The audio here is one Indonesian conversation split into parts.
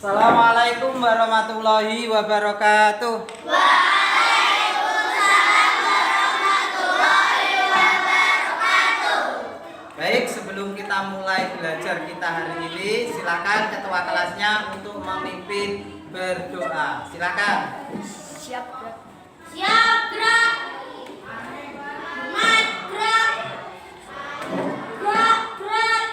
Assalamualaikum warahmatullahi wabarakatuh. Waalaikumsalam warahmatullahi wabarakatuh. Baik, sebelum kita mulai belajar kita hari ini, silakan ketua kelasnya untuk memimpin berdoa. Silakan. Siap, gerak. Siap, gerak. Mat, gerak. Gerak, gerak.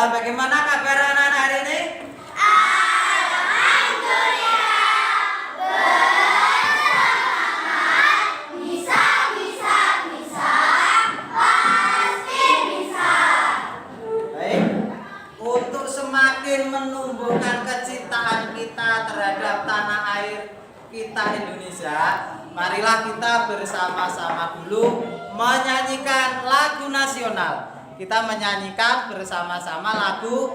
Bagaimana kabar anak-anak hari ini? Baik, untuk semakin menumbuhkan kecintaan kita terhadap tanah air kita Indonesia, marilah kita bersama-sama dulu menyanyikan lagu nasional. Kita menyanyikan bersama-sama lagu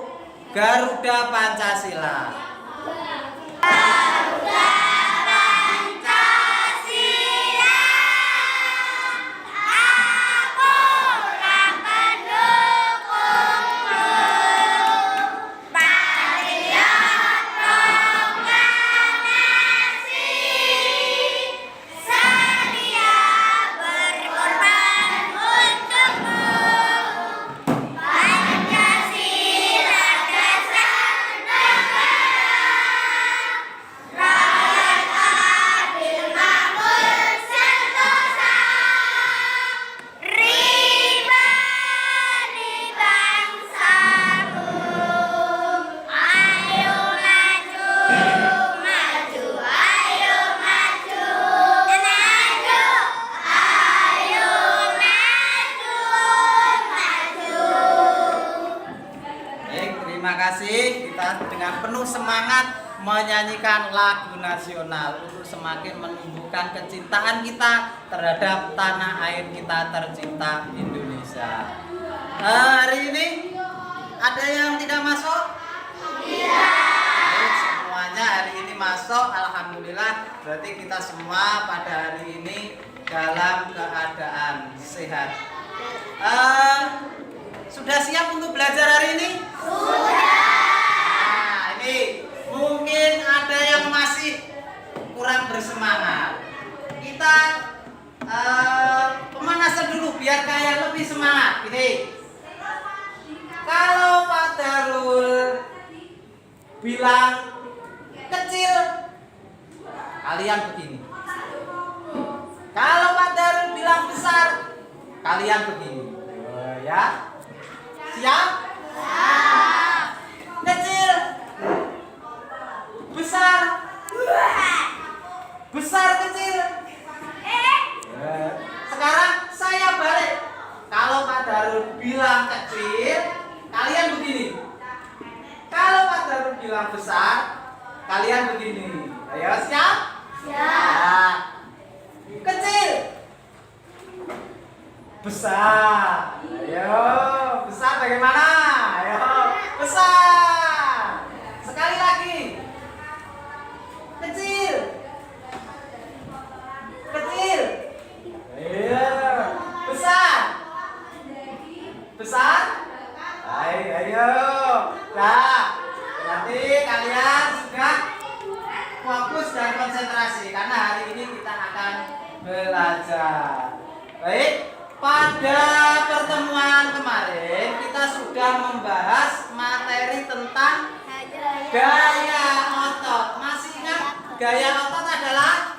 Garuda Pancasila. Garuda Pancasila, aku yang pendukungmu. Patriot proklamasi, sedia berkorban untukmu. Pancasila dasar negara, rakyat adil makmur sentosa, pribadi bangsaku. Ayo maju, maju, ayo maju, maju, ayo maju. Baik, terima kasih. Kita dengan penuh semangat menyanyikan lagu nasional untuk semakin menumbuhkan kecintaan kita terhadap tanah air kita tercinta Indonesia. Hari ini ada yang tidak masuk? Baik, semuanya hari ini masuk. Alhamdulillah. Berarti kita semua pada hari ini dalam keadaan sehat. Sudah siap untuk belajar hari ini? Nah, ini mungkin ada yang masih kurang bersemangat. Kita pemanasan dulu biar kayak lebih semangat. Ini kalau Pak Darul bilang kecil, kalian begini. Kalau Pak Darul bilang besar, kalian begini. Oh, ya. Siap? Kecil, besar, besar kecil. Sekarang saya balik. Kalau Pak Darul bilang kecil, kalian begini. Kalau Pak Darul bilang besar, kalian begini. Ayo, siap? Siap. Kecil, besar. Ayo, besar bagaimana? Ayo, besar. Sekali lagi. Kecil. Kecil. Ayo, besar. Besar. Ayo. Nah, berarti kalian sudah fokus dan konsentrasi karena hari ini kita akan belajar. Baik, pada pertemuan kemarin kita sudah membahas materi tentang gaya otot. Masih ingat gaya otot adalah?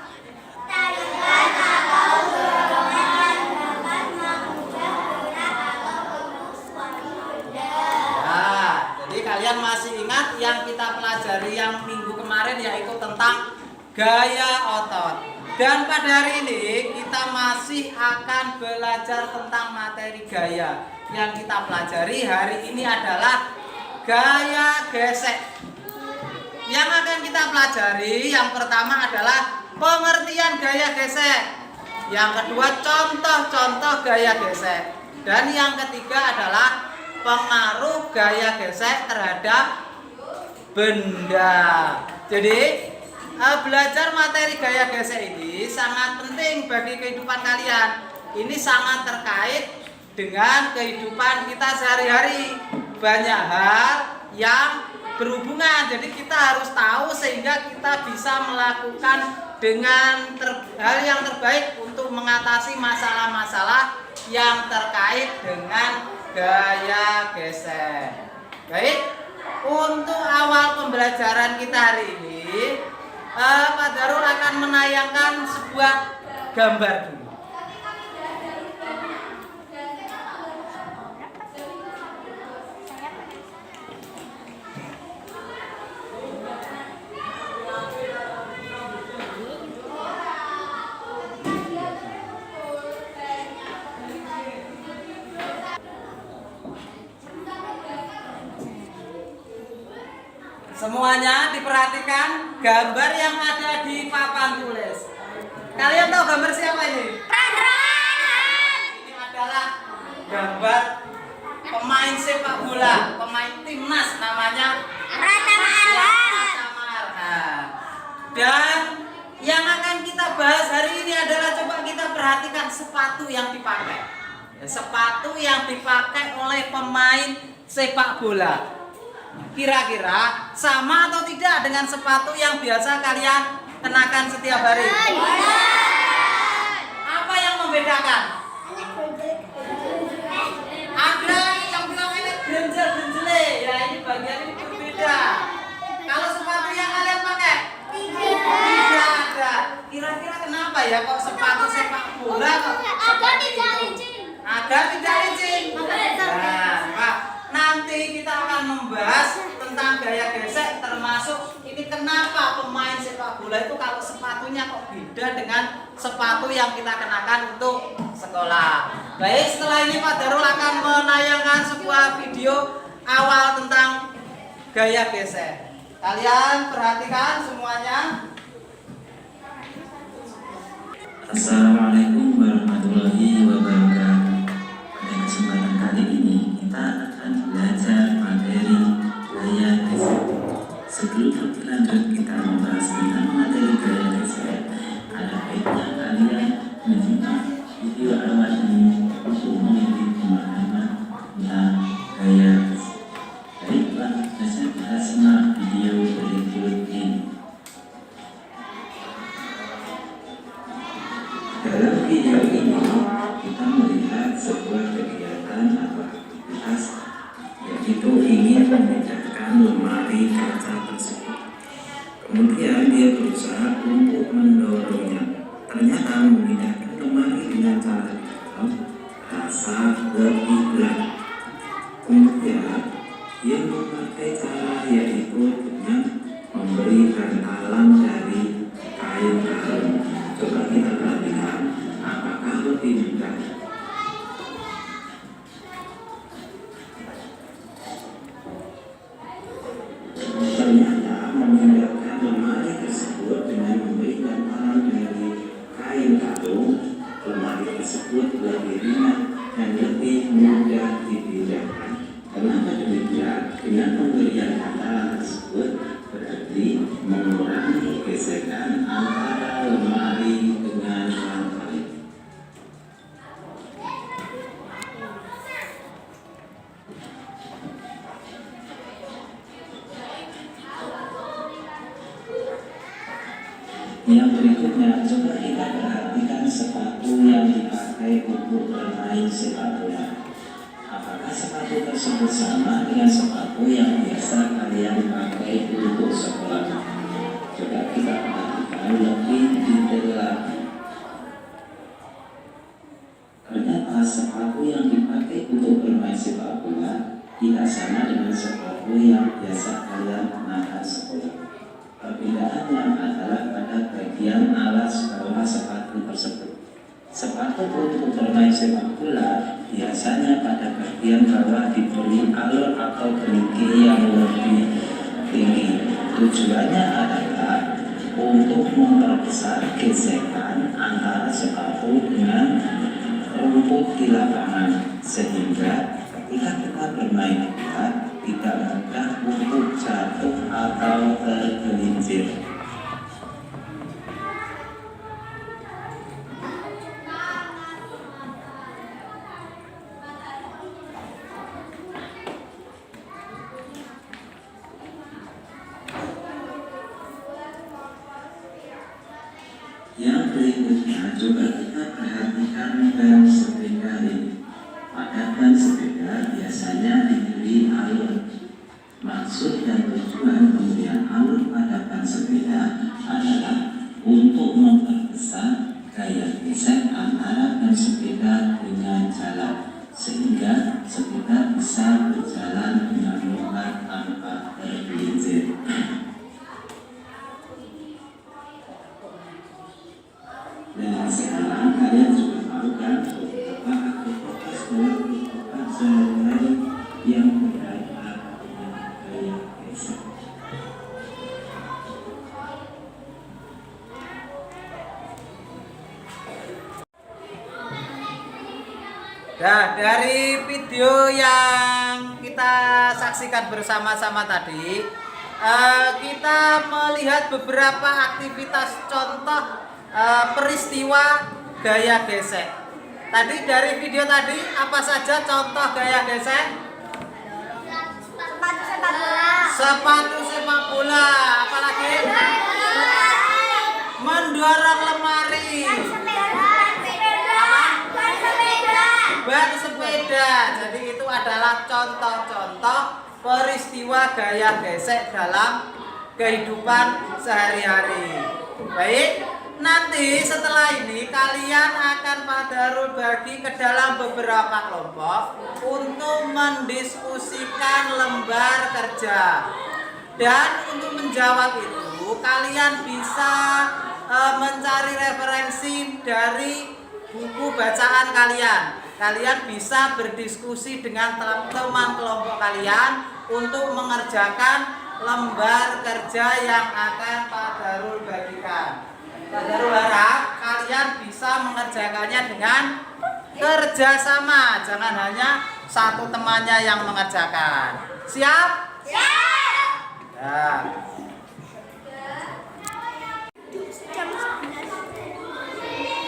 Tarikan atau dorongan dapat mengubah gerak atau bentuk suatu benda. Ya, jadi kalian masih ingat yang kita pelajari yang minggu kemarin yaitu tentang gaya otot. Dan pada hari ini kita masih akan belajar tentang materi gaya. Yang kita pelajari hari ini adalah gaya gesek. Yang akan kita pelajari yang pertama adalah pengertian gaya gesek. Yang kedua contoh-contoh gaya gesek. Dan yang ketiga adalah pengaruh gaya gesek terhadap benda. Jadi belajar materi gaya gesek ini sangat penting bagi kehidupan kalian. Ini sangat terkait dengan kehidupan kita sehari-hari. Banyak hal yang berhubungan, jadi kita harus tahu sehingga kita bisa melakukan dengan hal yang terbaik untuk mengatasi masalah-masalah yang terkait dengan gaya gesek. Baik, untuk awal pembelajaran kita hari ini Pak Darul akan menayangkan sebuah gambar dulu. Semuanya diperhatikan gambar yang ada di papan tulis. Kalian tahu gambar siapa ini? Ini adalah gambar pemain sepak bola, pemain timnas namanya Pratama Arhan. Dan yang akan kita bahas hari ini adalah coba kita perhatikan sepatu yang dipakai. Sepatu yang dipakai oleh pemain sepak bola. Kira-kira sama atau tidak dengan sepatu yang biasa kalian kenakan setiap hari? Apa yang membedakan? Ada yang bilang ini genjel-genjele, ya ini bagian ini berbeda. Kalau sepatu yang kalian pakai? Tidak ada. Kira-kira kenapa ya kok sepatu sepak bola kok seperti itu? Agar tidak licin. Nah, nanti kita akan membahas tentang gaya gesek, termasuk ini kenapa pemain sepak bola itu kalau sepatunya kok beda dengan sepatu yang kita kenakan untuk sekolah. Baik, setelah ini Pak Darul akan menayangkan sebuah video awal tentang gaya gesek. Kalian perhatikan semuanya. Assalamualaikum warahmatullahi wabarakatuh. Pada kesempatan kali ini kita akan belajar materi gaya gesek. Sebelum lebih lanjut kita membahas tentang materi gaya gesek, ada baiknya kalian menyimak video awal ini untuk memiliki pemahaman tentang gaya gesek. Baiklah, kita simak video berikut ini. Dalam video ini kita melihat sebuah kegiatan atau aktivitas yaitu ingin memindahkan lemari kaca tersebut. Kemudian dia berusaha untuk mendorongnya. Ternyata memindahkan lemari dengan cara digital terasa lebih berat. Kemudian dia memakai cara yaitu dengan memberi bantalan dari kain kain. Coba kita perhatikan apakah lebih mudah. Ternyata memindahkan lemari tersebut dengan memberi bantalan dari kain kalung, lemari tersebut lebih ringan dan lebih mudah dipindahkan. Kenapa demikian? Dengan pemberian bantalan tersebut berarti mengurangi gesekan antara lemari dengan lantai. Yang berikutnya, coba kita perhatikan sepatu yang dipakai untuk bermain sepak bola. Apakah sepatu tersebut sama dengan sepatu yang biasa kalian pakai untuk sekolah? Coba kita perhatikan lebih detail lagi. Ternyata sepatu yang dipakai untuk bermain sepak bola tidak sama dengan sepatu yang biasa kalian gunakan sekolah. Perbedaannya adalah pada bagian alas bawah sepatu tersebut. Sepatu untuk bermain sepak bola biasanya pada bagian bawah diberi alur atau kelingking yang lebih tinggi. Tujuannya adalah untuk memperbesar gesekan antara sepatu dengan rumput di lapangan, sehingga ketika kita bermain bola tidak mudah untuk jatuh atau tergelincir. Yang berikutnya, coba kita perhatikan ban sepeda ini. Pada ban sepeda biasanya diberi alur. Maksud dan tujuan pemberian alur pada ban sepeda adalah untuk memperbesar gaya gesek antara ban sepeda dengan jalan, sehingga sepeda bisa berjalan dengan mudah tanpa tergelincir. Dan sekarang kalian juga tahu kan beberapa aktivitas dalam kehidupan sehari-hari yang berkaitan dengan gaya gesek. Nah, dari video yang kita saksikan bersama-sama tadi, kita melihat beberapa aktivitas contoh peristiwa gaya gesek. Tadi dari video tadi apa saja contoh gaya gesek? Sepatu sepak bola. Sepatu sepak bola, apalagi mendorong lemari, ban sepeda. Jadi itu adalah contoh-contoh peristiwa gaya gesek dalam kehidupan sehari-hari. Baik, nanti setelah ini kalian akan tadarus bagi ke dalam beberapa kelompok untuk mendiskusikan lembar kerja. Dan untuk menjawab itu kalian bisa mencari referensi dari buku bacaan kalian. Kalian bisa berdiskusi dengan teman-teman kelompok kalian untuk mengerjakan lembar kerja yang akan tadarus bagikan. Tadarus harap kalian bisa mengerjakannya dengan kerjasama, jangan hanya satu temannya yang mengerjakan. Siap? Siap. Ya.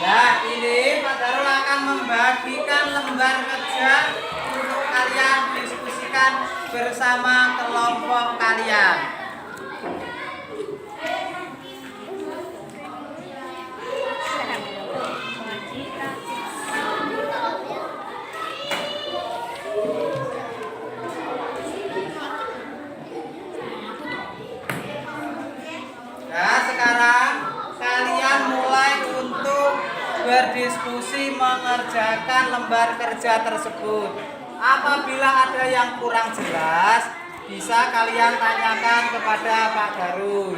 Nah, ini Pak Darul akan membagikan lembar kerja untuk kalian diskusikan bersama kelompok kalian. Nah, sekarang kalian mulai untuk berdiskusi mengerjakan lembar kerja tersebut. Apabila ada yang kurang jelas, bisa kalian tanyakan kepada Pak Darul.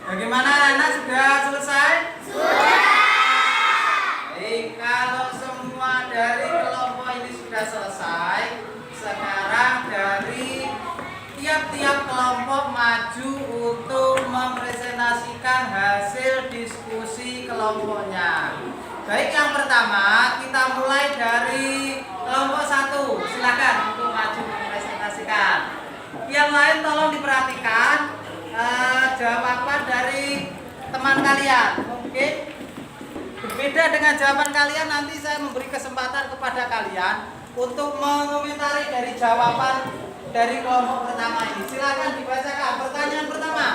Bagaimana anak sudah selesai? Kalau semua dari kelompok ini sudah selesai, sekarang dari tiap-tiap kelompok maju untuk mempresentasikan hasil diskusi kelompoknya. Baik, yang pertama kita mulai dari kelompok 1. Silakan untuk maju mempresentasikan. Yang lain tolong diperhatikan jawaban dari teman kalian. Mungkin berbeda dengan jawaban kalian, nanti saya memberi kesempatan kepada kalian untuk mengomentari dari jawaban dari kelompok pertama ini. Silakan dibacakan pertanyaan pertama.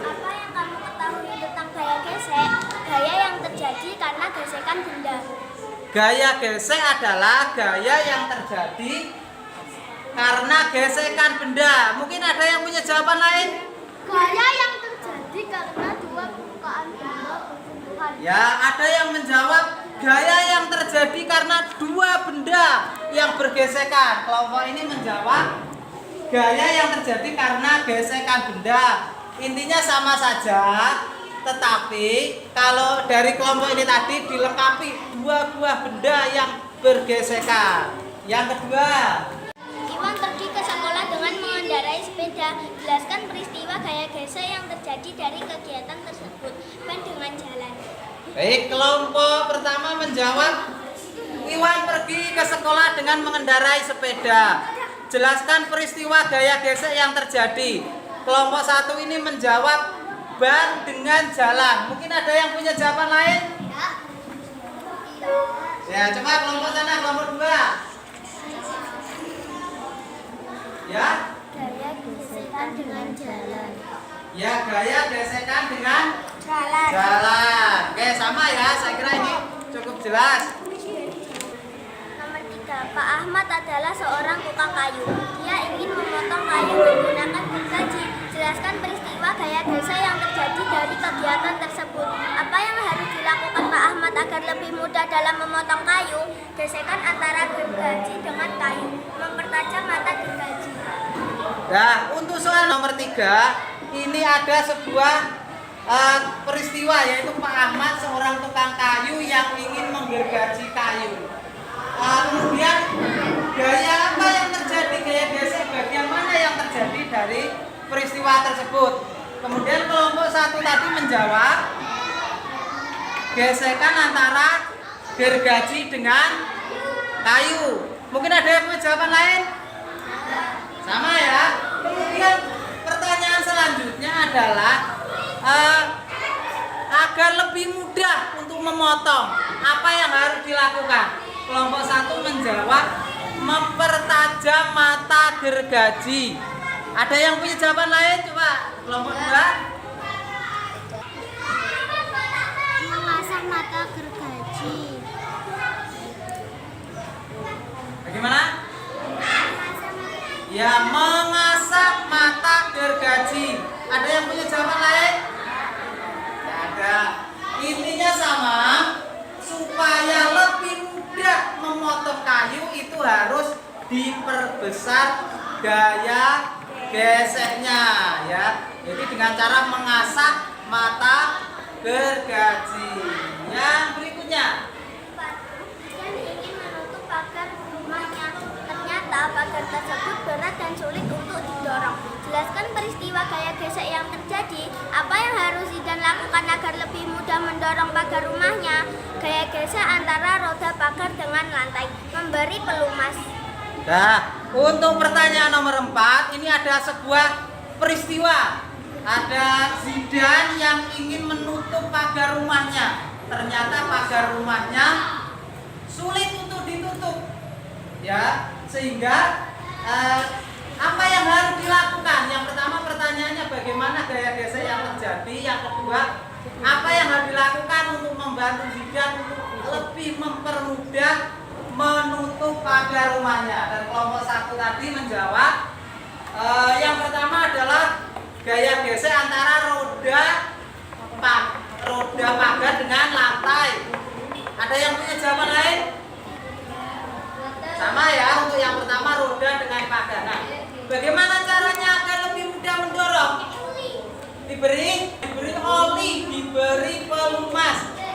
Apa yang kamu ketahui tentang gaya gesek? Gaya yang terjadi karena gesekan benda. Gaya gesek adalah gaya yang terjadi karena gesekan benda. Mungkin ada yang punya jawaban lain? Gaya yang terjadi karena dua permukaan benda bersentuhan. Ya, ada yang menjawab gaya yang terjadi karena dua benda yang bergesekan. Kelompok ini menjawab gaya yang terjadi karena gesekan benda. Intinya sama saja, tetapi kalau dari kelompok ini tadi dilengkapi dua buah benda yang bergesekan. Yang kedua, Iwan pergi ke sekolah dengan mengendarai sepeda. Jelaskan peristiwa gaya gesek yang terjadi dari kegiatan tersebut. Ben dengan jalan. baik, kelompok pertama menjawab Iwan pergi ke sekolah dengan mengendarai sepeda. Jelaskan peristiwa gaya gesek yang terjadi. Kelompok 1 ini menjawab ban dengan jalan. Mungkin ada yang punya jawaban lain? Ya, coba kelompok sana, kelompok 2. Ya? Gaya gesekan dengan jalan. Ya, gaya gesekan dengan Jalan. jalan. Oke, sama ya. Saya kira ini cukup jelas. Nomor 3. Pak Ahmad adalah seorang tukang kayu. Dia ingin memotong kayu menggunakan gergaji. Jelaskan peristiwa gaya gesek yang terjadi dari kegiatan tersebut. Apa yang harus dilakukan Pak Ahmad agar lebih mudah dalam memotong kayu? Gesekan antara gergaji dengan kayu. Mempertajam mata gergaji. Nah, untuk soal nomor 3, ini ada sebuah peristiwa, yaitu Pak Ahmad seorang tukang kayu yang ingin menggergaji kayu. Kemudian gaya apa yang terjadi, gaya gesek bagian mana yang terjadi dari peristiwa tersebut? Kemudian kelompok 1 tadi menjawab gesekan antara gergaji dengan kayu. Mungkin ada yang punya jawaban lain? Sama ya. Kemudian pertanyaan selanjutnya adalah agar lebih mudah untuk memotong, apa yang harus dilakukan? Kelompok 1 menjawab mempertajam mata gergaji. Ada yang punya jawaban lain? Coba kelompok 2. Memasang mata gergaji. Bagaimana? Ya, mengasah mata gergaji. Ada yang punya jawaban lain? Tidak ada. Intinya sama, supaya lebih mudah memotong kayu itu harus diperbesar gaya geseknya, ya. Jadi dengan cara mengasah mata gergaji. Yang berikutnya, Yang ingin menutup pagar rumahnya. Ternyata pagar tersebut berat dan sulit untuk didorong. Jelaskan peristiwa gaya gesek yang terjadi. Apa yang harus Zidan lakukan agar lebih mudah mendorong pagar rumahnya? Gaya gesek antara roda pagar dengan lantai. Memberi pelumas. nah, untuk pertanyaan nomor 4, ini ada sebuah peristiwa. Ada Zidan yang ingin menutup pagar rumahnya. Ternyata pagar rumahnya sulit untuk ditutup, ya, sehingga apa yang harus dilakukan? Yang pertama pertanyaannya bagaimana gaya gesek yang terjadi. Yang kedua, apa yang harus dilakukan untuk membantu Zidan untuk lebih mempermudah menutup pagar rumahnya. Dan kelompok 1 tadi menjawab yang pertama adalah gaya gesek antara roda pagar dengan lantai. Ada yang punya jawaban lain? Sama ya, untuk yang pertama roda dengan pagar. Nah, bagaimana caranya agar lebih mudah mendorong?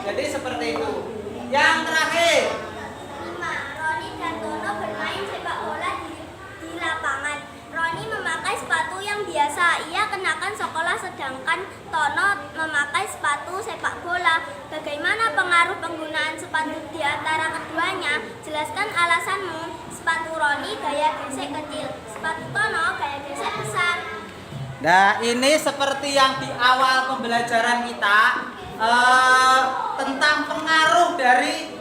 Jadi seperti itu. Yang terakhir, 5. Roni dan Tono bermain sepak bola di lapangan. Roni memakai sepatu yang biasa ia kenakan sekolah, sedangkan Tono memakai sepatu sepak bola. Bagaimana pengaruh penggunaan sepatu di antara keduanya? Jelaskan alasanmu. Sepatu Roni gaya gesek kecil, sepatu Tono gaya gesek besar. nah ini seperti yang di awal pembelajaran kita tentang pengaruh dari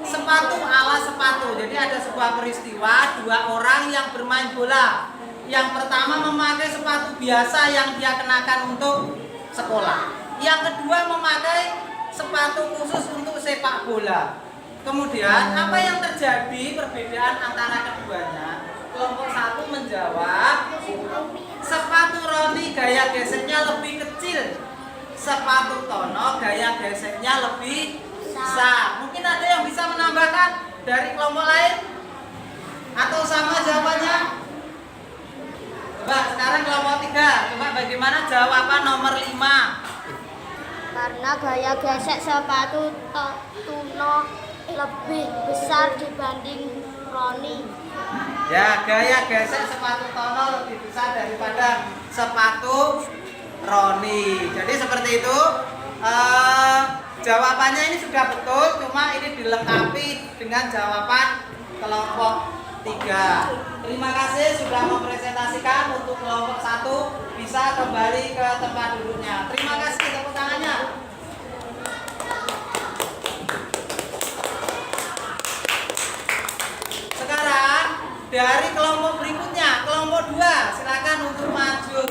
sepatu ala sepatu. Jadi ada sebuah peristiwa, dua orang yang bermain bola. Yang pertama memakai sepatu biasa yang dia kenakan untuk sekolah. Yang kedua memakai sepatu khusus untuk sepak bola. Kemudian apa yang terjadi perbedaan antara keduanya? Kelompok satu menjawab, sepatu Roni gaya geseknya lebih kecil, sepatu Tono gaya geseknya lebih besar. Mungkin ada yang bisa menambahkan dari kelompok lain? Atau sama jawabannya? Coba sekarang kelompok 3. Coba bagaimana jawaban nomor 5? Karena gaya gesek sepatu Tono lebih besar dibanding Roni. Ya, gaya gesek sepatu Tono lebih besar daripada sepatu Roni. Jadi seperti itu. Jawabannya ini sudah betul, cuma ini dilengkapi dengan jawaban kelompok 3. Terima kasih sudah mempresentasikan. Untuk kelompok 1 bisa kembali ke tempat duduknya. Terima kasih, tepuk tangannya. Sekarang dari kelompok berikutnya, kelompok 2, silakan untuk maju.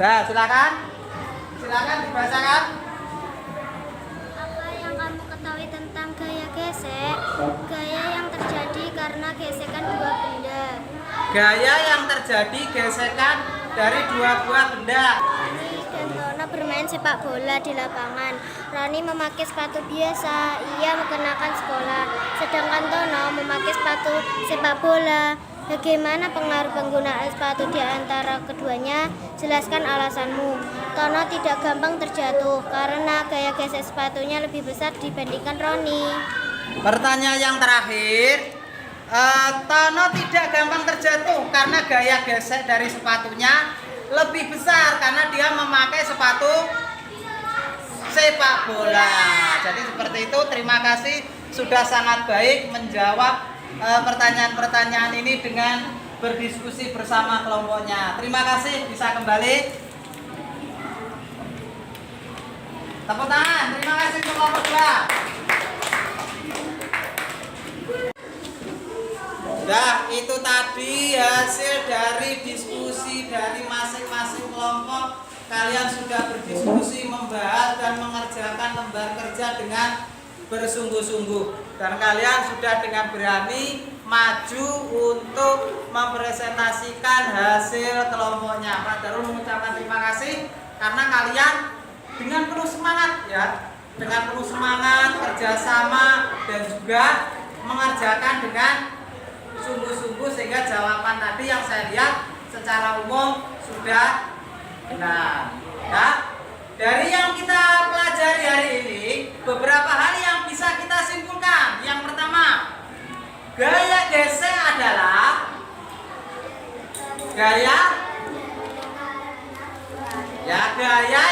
Nah, silakan dibacakan. Apa yang kamu ketahui tentang gaya gesek? Gaya yang terjadi karena gesekan dua benda. Gaya yang terjadi gesekan dari dua buah benda. Roni dan Tono bermain sepak bola di lapangan. Roni memakai sepatu biasa, ia mengenakan sekolah. Sedangkan Tono memakai sepatu sepak bola. Bagaimana pengaruh penggunaan sepatu di antara keduanya? Jelaskan alasanmu. Tono tidak gampang terjatuh karena gaya gesek sepatunya lebih besar dibandingkan Roni. Pertanyaan yang terakhir, Tono tidak gampang terjatuh karena gaya gesek dari sepatunya lebih besar karena dia memakai sepatu sepak bola. Jadi seperti itu. Terima kasih sudah sangat baik menjawab pertanyaan-pertanyaan ini dengan berdiskusi bersama kelompoknya. Terima kasih, bisa kembali. Tepuk tangan. Terima kasih untuk kelompok 2. Nah, itu tadi hasil dari diskusi dari masing-masing kelompok. Kalian sudah berdiskusi, membahas dan mengerjakan lembar kerja dengan bersungguh-sungguh, dan kalian sudah dengan berani maju untuk mempresentasikan hasil kelompoknya. Pak Darul mengucapkan terima kasih karena kalian dengan penuh semangat ya, dengan penuh semangat kerjasama dan juga mengerjakan dengan sungguh-sungguh sehingga jawaban tadi yang saya lihat secara umum sudah benar. Ya. Dari yang kita pelajari hari ini, beberapa hal yang bisa kita simpulkan. Yang pertama, gaya gesek adalah gaya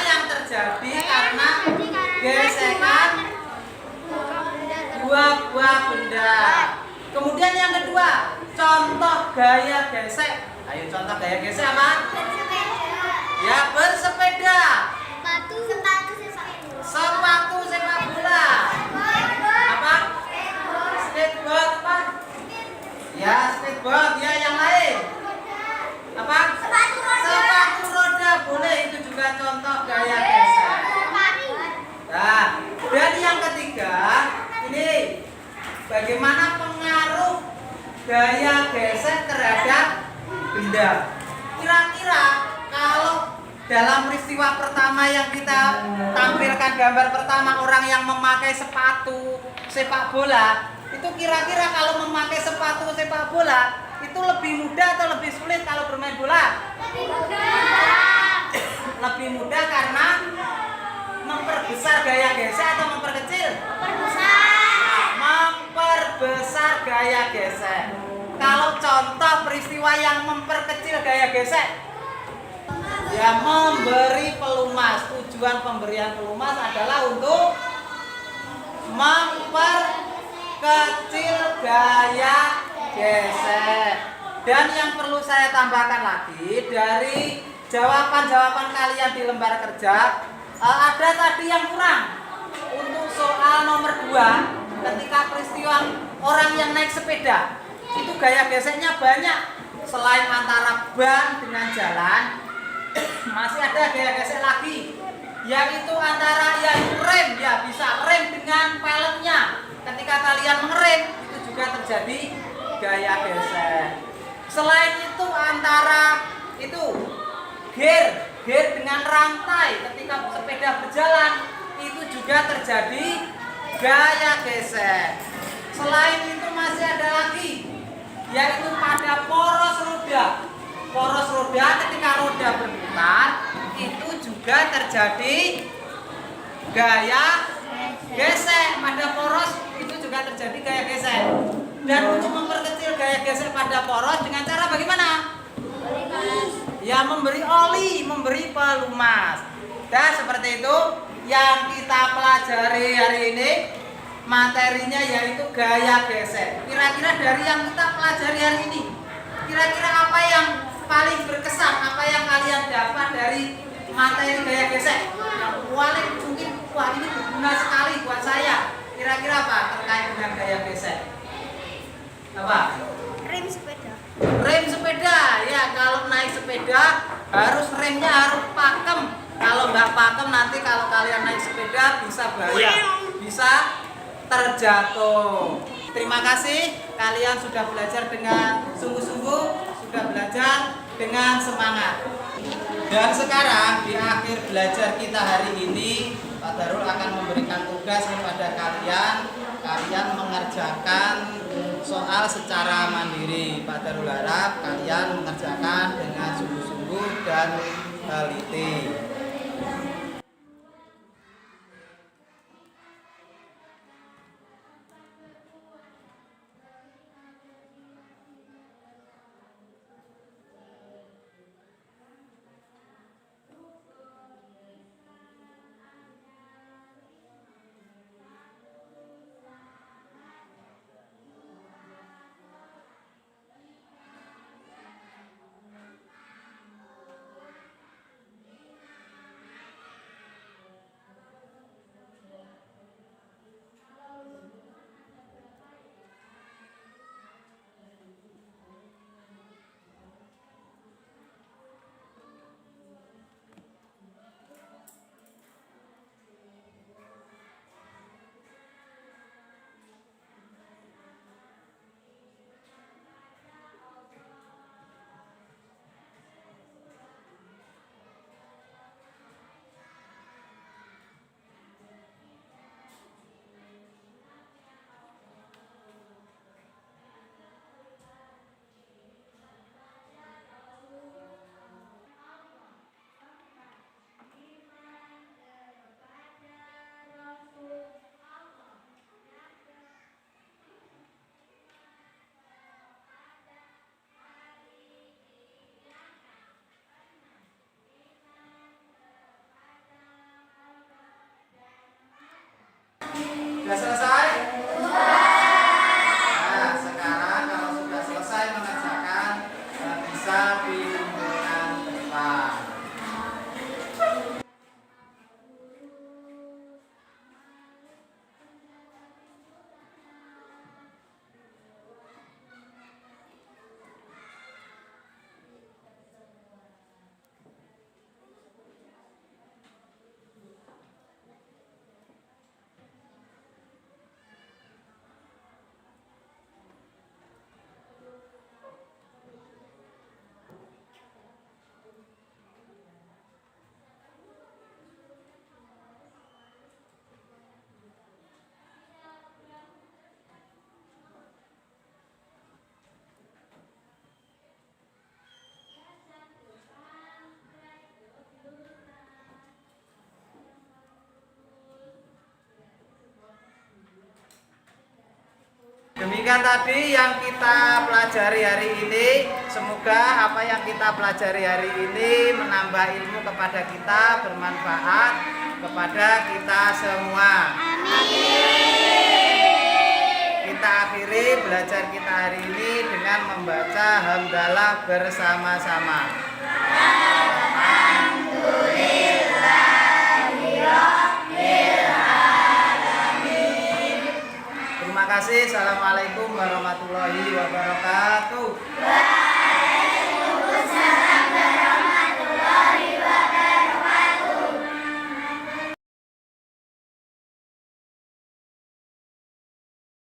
yang terjadi karena gesekan dua buah benda. Kemudian yang kedua, contoh gaya gesek. Ayo contoh gaya gesek apa? Ya, bersepeda. Sepatu sepak bola. Apa? Skateboard apa? Ya, skateboard. Ya, yang lain. Apa? Sepatu roda boleh, itu juga contoh gaya gesek. Nah, dan yang ketiga, ini bagaimana pengaruh gaya gesek terhadap benda. Ya, kira-kira kalau dalam peristiwa pertama yang kita tampilkan gambar pertama orang yang memakai sepatu sepak bola, itu kira-kira kalau memakai sepatu sepak bola itu lebih mudah atau lebih sulit kalau bermain bola? Lebih mudah. Lebih mudah karena memperbesar gaya gesek atau memperkecil? Memperbesar gaya gesek. Kalau contoh peristiwa yang memperkecil gaya gesek, ya memberi pelumas. Tujuan pemberian pelumas adalah untuk memperkecil gaya gesek. Dan yang perlu saya tambahkan lagi dari jawaban-jawaban kalian di lembar kerja, ada tadi yang kurang. Untuk soal nomor 2, ketika peristiwa orang yang naik sepeda, itu gaya geseknya banyak. Selain antara ban dengan jalan, masih ada gaya gesek lagi, yaitu antara rem, ya bisa rem dengan peleknya. Ketika kalian mengerem, itu juga terjadi gaya gesek. Selain itu antara itu gear dengan rantai, ketika sepeda berjalan, itu juga terjadi gaya gesek. Selain itu masih ada lagi, yaitu pada poros roda. Poros roda ketika roda berputar, itu juga terjadi gaya gesek. Pada poros itu juga terjadi gaya gesek. Dan untuk memperkecil gaya gesek pada poros dengan cara bagaimana? Ya memberi oli, memberi pelumas. Dan seperti itu yang kita pelajari hari ini, materinya yaitu gaya gesek. Kira-kira dari yang kita pelajari hari ini, kira-kira apa yang paling berkesan, apa yang kalian dapat dari materi gaya gesek? Yang paling mungkin, wah ini berguna sekali buat saya. Kira-kira apa terkait dengan gaya gesek? Apa? Rem sepeda. Rem sepeda, ya kalau naik sepeda harus remnya harus pakem. Kalau nggak pakem nanti kalau kalian naik sepeda bisa bahaya, bisa terjatuh. Terima kasih kalian sudah belajar dengan sungguh-sungguh, sudah belajar dengan semangat. Dan sekarang di akhir belajar kita hari ini, Pak Darul akan memberikan tugas kepada kalian. Kalian mengerjakan soal secara mandiri. Pak Darul harap kalian mengerjakan dengan sungguh-sungguh dan teliti. Demikian tadi yang kita pelajari hari ini. Semoga apa yang kita pelajari hari ini menambah ilmu kepada kita, bermanfaat kepada kita semua. Kita akhiri belajar kita hari ini dengan membaca hamdalah bersama-sama. Terima kasih. Assalamualaikum warahmatullahi wabarakatuh.